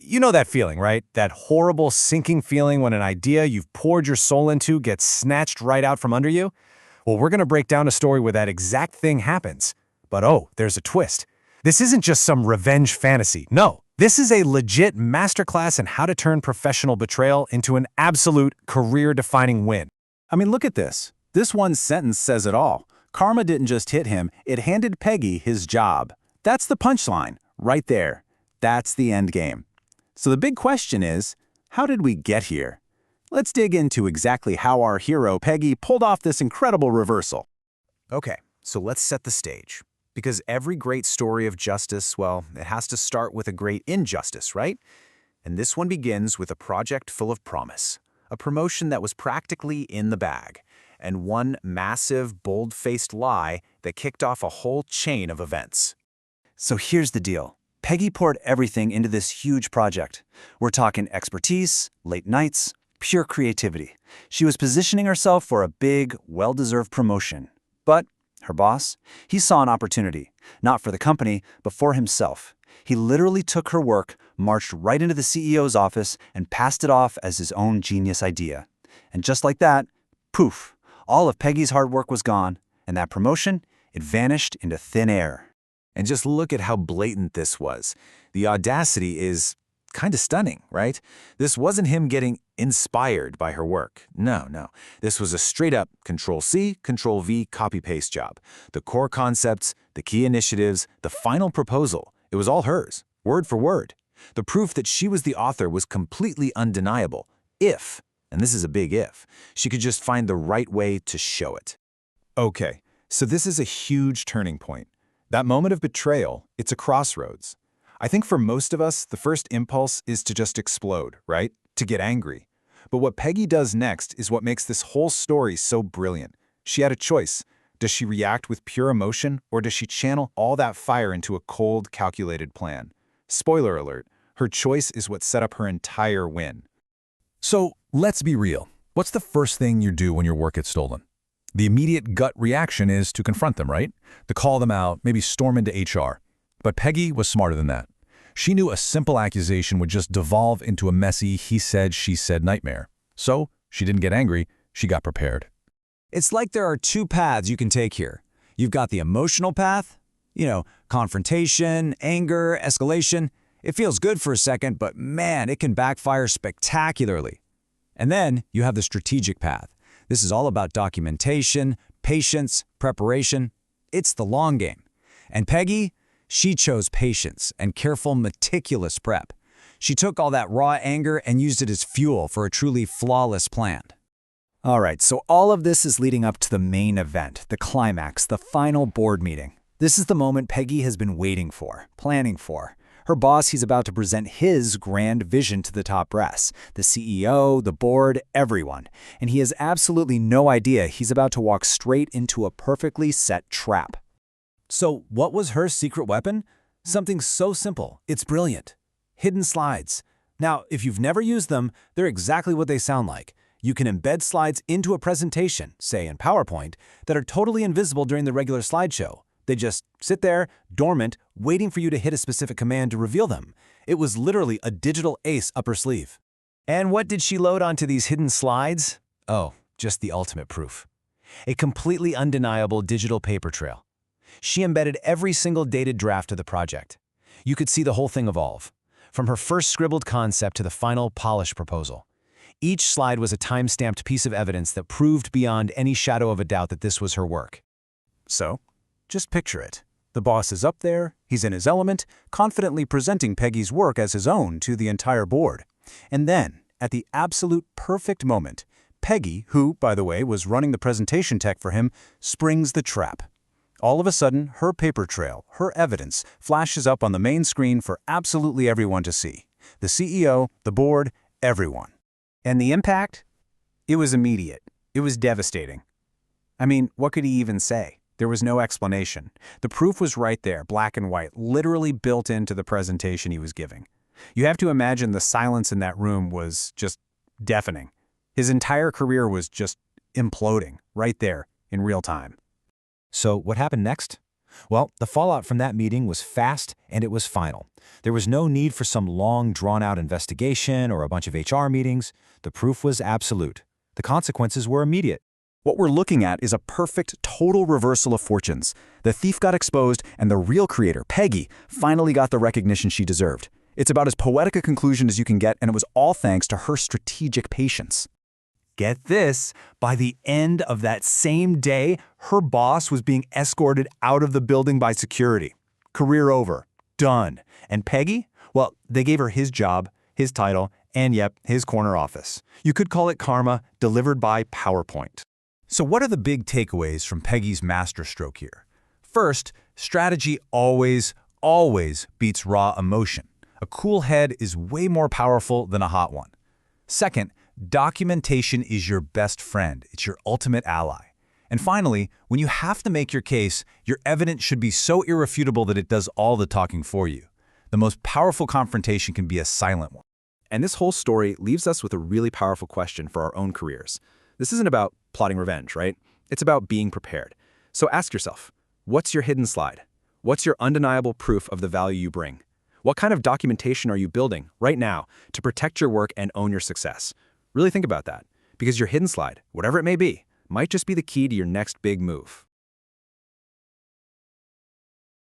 You know that feeling, right? That horrible sinking feeling when an idea you've poured your soul into gets snatched right out from under you? Well, we're going to break down a story where that exact thing happens. But oh, there's a twist. This isn't just some revenge fantasy. No, this is a legit masterclass in how to turn professional betrayal into an absolute career-defining win. I mean, look at this. This one sentence says it all. Karma didn't just hit him, it handed Peggy his job. That's the punchline, right there. That's the end game. So the big question is, how did we get here? Let's dig into exactly how our hero Peggy pulled off this incredible reversal. Okay, so let's set the stage. Because every great story of justice, well, it has to start with a great injustice, right? And this one begins with a project full of promise, a promotion that was practically in the bag, and one massive, bold-faced lie that kicked off a whole chain of events. So here's the deal. Peggy poured everything into this huge project. We're talking expertise, late nights, pure creativity. She was positioning herself for a big, well-deserved promotion. But her boss, he saw an opportunity, not for the company, but for himself. He literally took her work, marched right into the CEO's office, and passed it off as his own genius idea. And just like that, poof, all of Peggy's hard work was gone, and that promotion, it vanished into thin air. And just look at how blatant this was. The audacity is kind of stunning, right? This wasn't him getting inspired by her work. No. This was a straight-up Control-C, Control-V copy-paste job. The core concepts, the key initiatives, the final proposal, it was all hers, word for word. The proof that she was the author was completely undeniable, if, and this is a big if, she could just find the right way to show it. Okay, so this is a huge turning point. That moment of betrayal, it's a crossroads. I think for most of us, the first impulse is to just explode, right? To get angry. But what Peggy does next is what makes this whole story so brilliant. She had a choice. Does she react with pure emotion, or does she channel all that fire into a cold, calculated plan? Spoiler alert, her choice is what set up her entire win. So let's be real. What's the first thing you do when your work gets stolen? The immediate gut reaction is to confront them, right? To call them out, maybe storm into HR. But Peggy was smarter than that. She knew a simple accusation would just devolve into a messy he said, she said nightmare. So she didn't get angry, she got prepared. It's like there are two paths you can take here. You've got the emotional path, confrontation, anger, escalation. It feels good for a second, but man, it can backfire spectacularly. And then you have the strategic path. This is all about documentation, patience, preparation. It's the long game. And Peggy, she chose patience and careful, meticulous prep. She took all that raw anger and used it as fuel for a truly flawless plan. All right, so all of this is leading up to the main event, the climax, the final board meeting. This is the moment Peggy has been waiting for, planning for. Her boss, he's about to present his grand vision to the top brass, the CEO, the board, everyone. And he has absolutely no idea he's about to walk straight into a perfectly set trap. So what was her secret weapon? Something so simple, it's brilliant. Hidden slides. Now, if you've never used them, they're exactly what they sound like. You can embed slides into a presentation, say in PowerPoint, that are totally invisible during the regular slideshow. They just sit there, dormant, waiting for you to hit a specific command to reveal them. It was literally a digital ace up her sleeve. And what did she load onto these hidden slides? Oh, just the ultimate proof. A completely undeniable digital paper trail. She embedded every single dated draft of the project. You could see the whole thing evolve, from her first scribbled concept to the final polished proposal. Each slide was a time-stamped piece of evidence that proved beyond any shadow of a doubt that this was her work. So, just picture it. The boss is up there, he's in his element, confidently presenting Peggy's work as his own to the entire board. And then, at the absolute perfect moment, Peggy, who, by the way, was running the presentation tech for him, springs the trap. All of a sudden, her paper trail, her evidence, flashes up on the main screen for absolutely everyone to see. The CEO, the board, everyone. And the impact? It was immediate. It was devastating. I mean, what could he even say? There was no explanation. The proof was right there, black and white, literally built into the presentation he was giving. You have to imagine the silence in that room was just deafening. His entire career was just imploding right there in real time. So what happened next? Well, the fallout from that meeting was fast and it was final. There was no need for some long, drawn-out investigation or a bunch of HR meetings. The proof was absolute. The consequences were immediate. What we're looking at is a perfect, total reversal of fortunes. The thief got exposed, and the real creator, Peggy, finally got the recognition she deserved. It's about as poetic a conclusion as you can get, and it was all thanks to her strategic patience. Get this, by the end of that same day, her boss was being escorted out of the building by security. Career over. Done. And Peggy? Well, they gave her his job, his title, and yep, his corner office. You could call it karma delivered by PowerPoint. So what are the big takeaways from Peggy's masterstroke here? First, strategy always beats raw emotion. A cool head is way more powerful than a hot one. Second, documentation is your best friend. It's your ultimate ally. And finally, when you have to make your case, your evidence should be so irrefutable that it does all the talking for you. The most powerful confrontation can be a silent one. And this whole story leaves us with a really powerful question for our own careers. This isn't about plotting revenge, right? It's about being prepared. So ask yourself, what's your hidden slide? What's your undeniable proof of the value you bring? What kind of documentation are you building right now to protect your work and own your success? Really think about that, because your hidden slide, whatever it may be, might just be the key to your next big move.